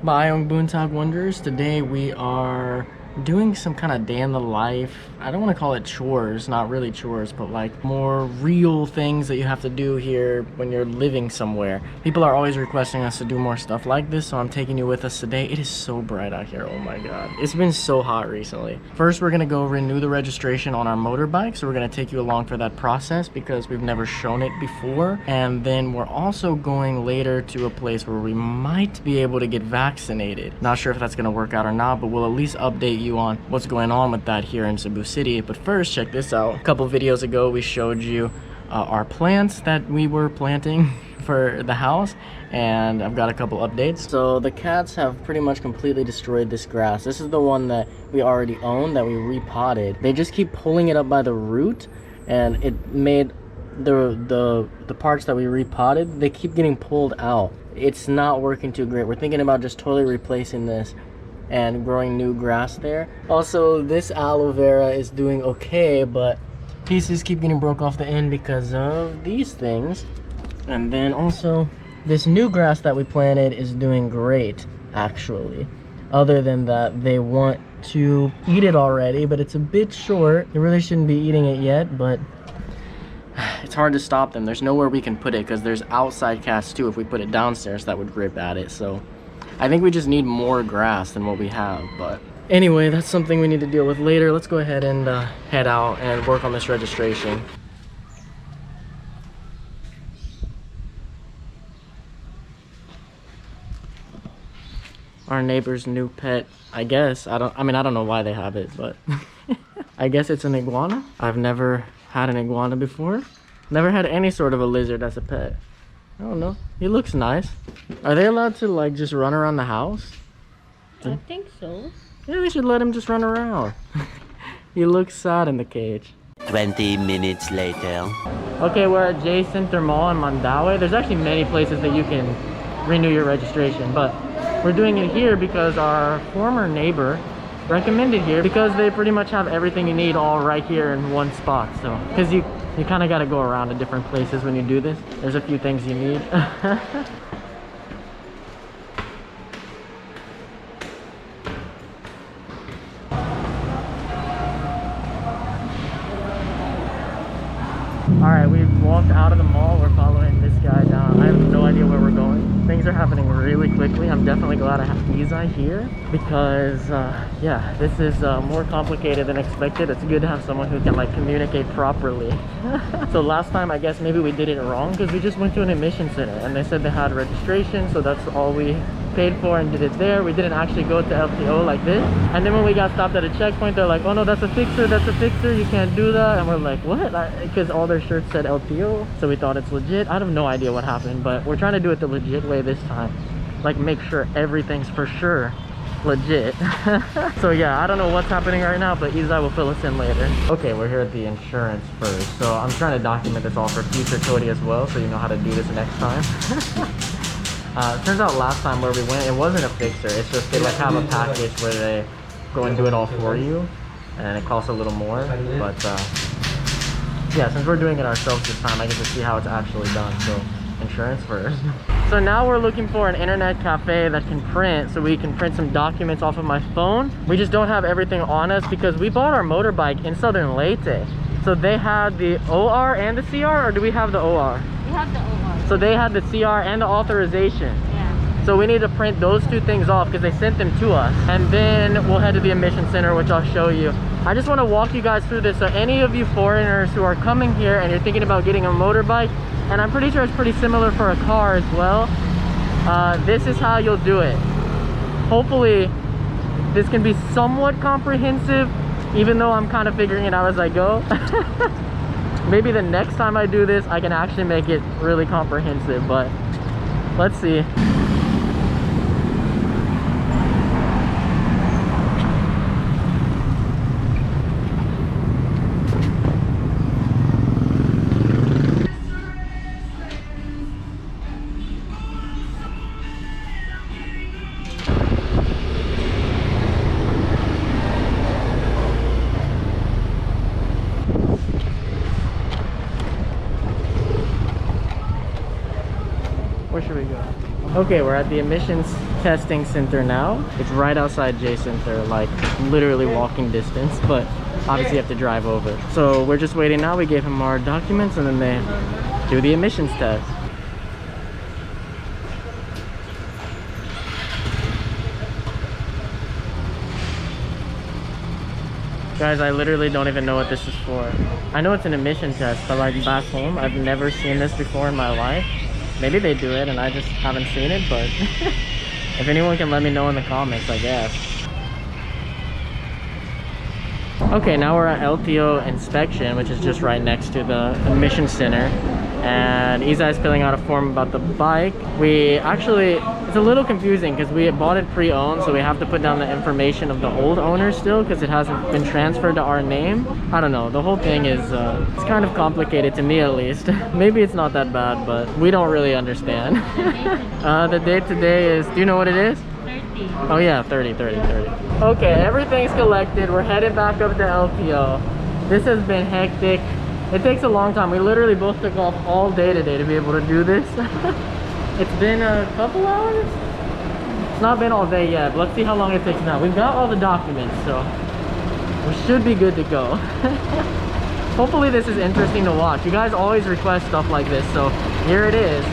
Bye, Boontag Wonders. Today we are doing some kind of day in the life. I don't want to call it chores, not really chores, but like more real things that you have to do here when you're living somewhere. People are always requesting us to do more stuff like this, so I'm taking you with us today. It is so bright out here, oh my god. It's been so hot recently. First, we're gonna go renew the registration on our motorbike, so we're gonna take you along for that process because we've never shown it before. And then we're also going later to a place where we might be able to get vaccinated. Not sure if that's gonna work out or not, but we'll at least update you on what's going on with that here in Cebu City. But first, check this out. A couple videos ago, we showed you our plants that we were planting for the house, and I've got a couple updates. So the cats have pretty much completely destroyed this grass. This is the one that we already own that we repotted. They just keep pulling it up by the root, and it made the parts that we repotted, they keep getting pulled out. It's not working too great. We're thinking about just totally replacing this and growing new grass there. Also, this aloe vera is doing okay, but pieces keep getting broke off the end because of these things. And then also, this new grass that we planted is doing great, actually. Other than that, they want to eat it already, but it's a bit short. They really shouldn't be eating it yet, but it's hard to stop them. There's nowhere we can put it because there's outside cats too. If we put it downstairs, that would grip at it. So I think we just need more grass than what we have. But anyway, that's something we need to deal with later. Let's go ahead and head out and work on this registration. Our neighbor's new pet, I guess. I don't know why they have it, but I guess it's an iguana. I've never had an iguana before. Never had any sort of a lizard as a pet. I don't know. He looks nice. Are they allowed to like just run around the house? I think so. Yeah, we should let him just run around. He looks sad in the cage. 20 minutes later. Okay, we're at J Center Mall in Mandaue. There's actually many places that you can renew your registration, but we're doing it here because our former neighbor recommended here because they pretty much have everything you need all right here in one spot. So because you kind of got to go around to different places when you do this. There's a few things you need. Alright, we've walked out of the mall. We're following this guy down. I have no idea where we're going. Things are happening really quickly. I'm definitely glad I have Izai here because, yeah, this is more complicated than expected. It's good to have someone who can, like, communicate properly. So last time, I guess maybe we did it wrong because we just went to an admission center and they said they had registration, so that's all we paid for and did it there. We didn't actually go to LTO like this. And then when we got stopped at a checkpoint, they're like, oh no, that's a fixer, you can't do that. And we're like, what? Because all their shirts said LTO, so we thought it's legit. I have no idea what happened, but we're trying to do it the legit way this time. Like, make sure everything's for sure legit. So yeah, I don't know what's happening right now, but Izai will fill us in later. Okay, we're here at the insurance first. So I'm trying to document this all for future Cody as well, so you know how to do this next time. Turns out last time where we went, it wasn't a fixer. It's just they like have a package where they go and do it all for you, and it costs a little more. But yeah, since we're doing it ourselves this time, I get to see how it's actually done. So insurance first. So now we're looking for an internet cafe that can print, so we can print some documents off of my phone. We just don't have everything on us because we bought our motorbike in Southern Leyte. So they had the OR and the CR, or do we have the OR? We have the OR. So they had the CR and the authorization. Yeah. So we need to print those two things off because they sent them to us. And then we'll head to the admission center, which I'll show you. I just want to walk you guys through this. So any of you foreigners who are coming here and you're thinking about getting a motorbike, and I'm pretty sure it's pretty similar for a car as well, this is how you'll do it. Hopefully this can be somewhat comprehensive, even though I'm kind of figuring it out as I go. Maybe the next time I do this, I can actually make it really comprehensive, but let's see. Where should we go? Okay, we're at the emissions testing center now. It's right outside J Center, like literally walking distance, but obviously you have to drive over. So we're just waiting now. We gave him our documents and then they do the emissions test. Guys, I literally don't even know what this is for. I know it's an emission test, but like back home, I've never seen this before in my life. Maybe they do it and I just haven't seen it, but if anyone can let me know in the comments, I guess. Okay, now we're at Lto Inspection, which is just right next to the emission center. And Isai's filling out a form about the bike. We actually, it's a little confusing because we bought it pre-owned, so we have to put down the information of the old owner still because it hasn't been transferred to our name. I don't know, the whole thing is, it's kind of complicated to me at least. Maybe it's not that bad, but we don't really understand. The date today is, do you know what it is? 30. Oh yeah, 30. Okay, everything's collected. We're headed back up to LTO. This has been hectic. It takes a long time. We literally both took off all day today to be able to do this. It's been a couple hours? It's not been all day yet, but let's see how long it takes now. We've got all the documents, so we should be good to go. Hopefully this is interesting to watch. You guys always request stuff like this, so here it is.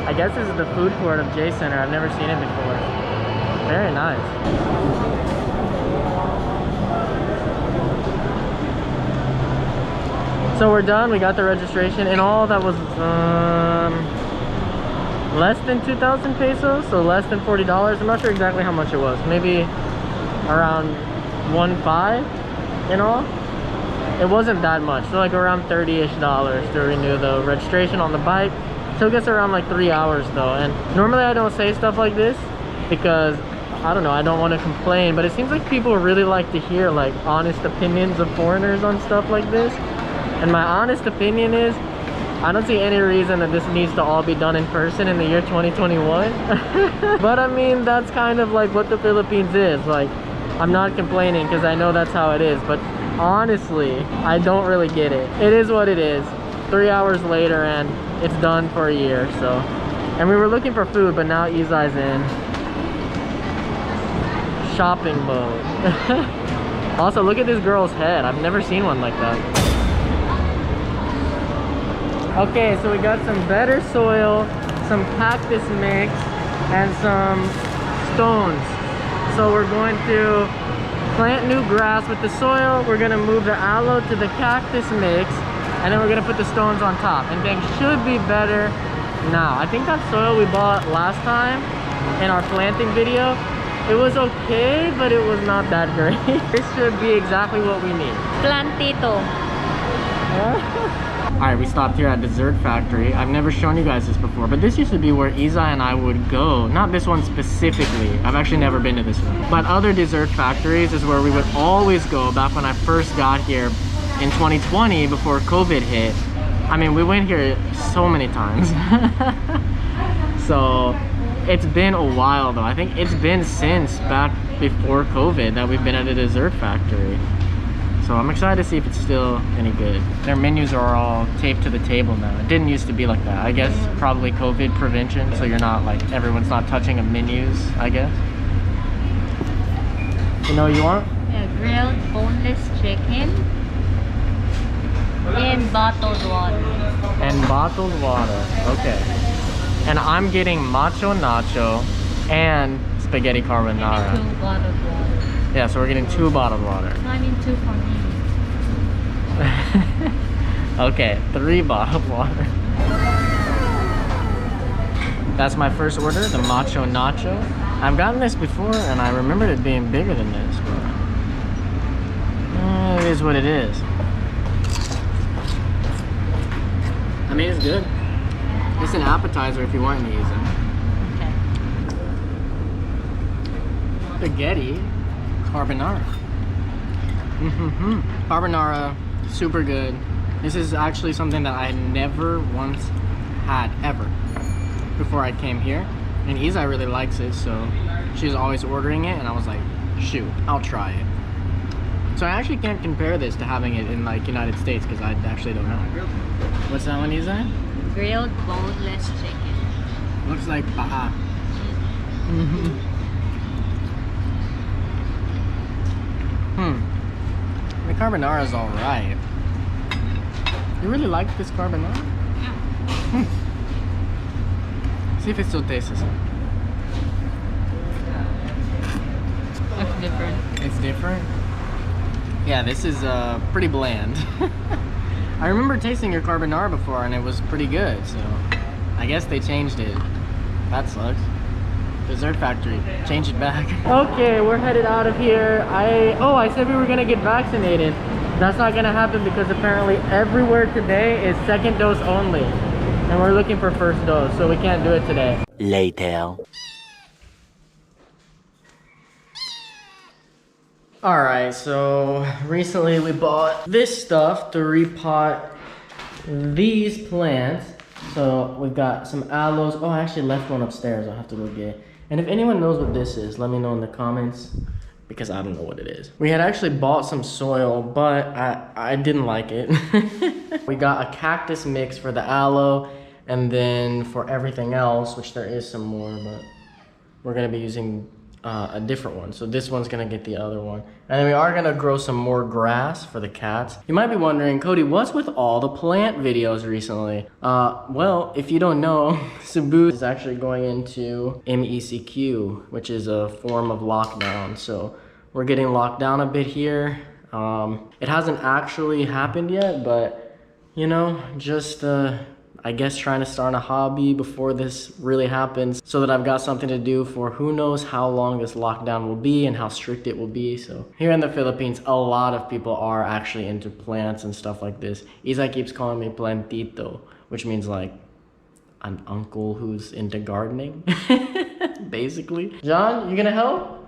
I guess this is the food court of J Center. I've never seen it before. Very nice. So we're done. We got the registration. In all, that was less than 2,000 pesos, so less than $40. I'm not sure exactly how much it was. Maybe around 1.5 in all. It wasn't that much. So like around $30-ish to renew the registration on the bike. Took us around like 3 hours though, and normally I don't say stuff like this because I don't know, I don't want to complain, but it seems like people really like to hear like honest opinions of foreigners on stuff like this. And my honest opinion is I don't see any reason that this needs to all be done in person in the year 2021. But I mean, that's kind of like what the Philippines is. Like, I'm not complaining because I know that's how it is, but honestly I don't really get it. It is what it is. 3 hours later and it's done for a year. So, and we were looking for food, but now Isai's in shopping mode. Also, look at this girl's head. I've never seen one like that. Okay, so we got some better soil, some cactus mix, and some stones. So we're going to plant new grass with the soil. We're gonna move the aloe to the cactus mix, and then we're gonna put the stones on top, and things should be better now. I think that soil we bought last time in our planting video, it was okay, but it was not that great. This should be exactly what we need. Plantito. Alright, we stopped here at Dessert Factory. I've never shown you guys this before, but this used to be where Isai and I would go. Not this one specifically. I've actually never been to this one. But other dessert factories is where we would always go back when I first got here in 2020 before COVID hit. I mean, we went here so many times. So it's been a while though. I think it's been since back before COVID that we've been at a dessert factory. So I'm excited to see if it's still any good. Their menus are all taped to the table now. It didn't used to be like that. I guess probably COVID prevention, so you're not like, everyone's not touching the menus, I guess. You know what you want? Yeah, grilled boneless chicken and bottled water. And bottled water, okay. And I'm getting macho nacho and spaghetti carbonara. And 2 bottled water. Yeah, so we're getting 2 bottled water. No, I mean 2 for me. Okay, 3 bottled water. That's my first order, the macho nacho. I've gotten this before and I remembered it being bigger than this, but it is what it is. I mean, it's good. It's an appetizer if you want to use it. Okay. Spaghetti carbonara. Carbonara, super good. This is actually something that I never once had ever before I came here, and Isai really likes it, so she was always ordering it, and I was like, shoot, I'll try it. So I actually can't compare this to having it in like United States because I actually don't know. What's that one you said? Grilled boneless chicken. Looks like paha. The carbonara is alright. You really like this carbonara? Yeah. See if it still tastes the same. That's different. It's different? Yeah, this is pretty bland. I remember tasting your carbonara before and it was pretty good, so I guess they changed it. That sucks. Dessert Factory, change it back. Okay, we're headed out of here. I said we were gonna get vaccinated. That's not gonna happen because apparently everywhere today is second dose only. And we're looking for first dose, so we can't do it today. Later. Alright, so recently we bought this stuff to repot these plants. So we've got some aloes. Oh, I actually left one upstairs. I'll have to go get it. And if anyone knows what this is, let me know in the comments because I don't know what it is. We had actually bought some soil, but I didn't like it. We got a cactus mix for the aloe, and then for everything else, which there is some more, but we're gonna be using a different one. So this one's gonna get the other one. And then we are gonna grow some more grass for the cats. You might be wondering, Cody, what's with all the plant videos recently? Well, if you don't know, CEBU is actually going into MECQ, which is a form of lockdown. So we're getting locked down a bit here. It hasn't actually happened yet, but you know, just I guess trying to start a hobby before this really happens so that I've got something to do for who knows how long this lockdown will be and how strict it will be. So here in the Philippines, a lot of people are actually into plants and stuff like this. Isa keeps calling me plantito, which means like an uncle who's into gardening, basically. John, you gonna help?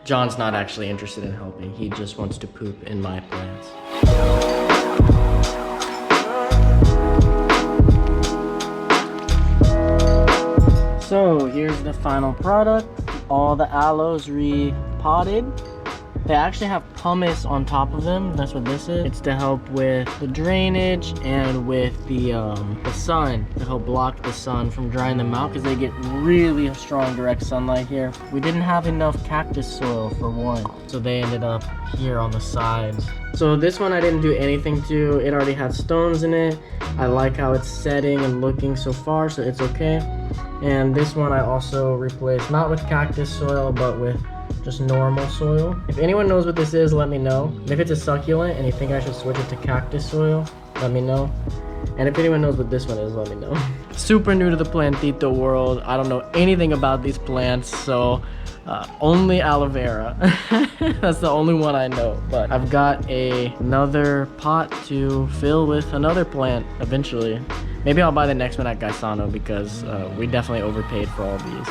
John's not actually interested in helping. He just wants to poop in my plants. So here's the final product. All the aloes repotted. They actually have pumice on top of them. That's what this is. It's to help with the drainage and with the sun, to help block the sun from drying them out because they get really strong direct sunlight here. We didn't have enough cactus soil for one, so they ended up here on the sides. So this one I didn't do anything to. It already had stones in it. I like how it's setting and looking so far, so it's okay. And this one I also replaced, not with cactus soil, but with just normal soil. If anyone knows what this is, let me know. And if it's a succulent and you think I should switch it to cactus soil, let me know. And if anyone knows what this one is, let me know. Super new to the plantito world. I don't know anything about these plants, so only aloe vera. That's the only one I know. But I've got another pot to fill with another plant eventually. Maybe I'll buy the next one at Gaisano because we definitely overpaid for all these.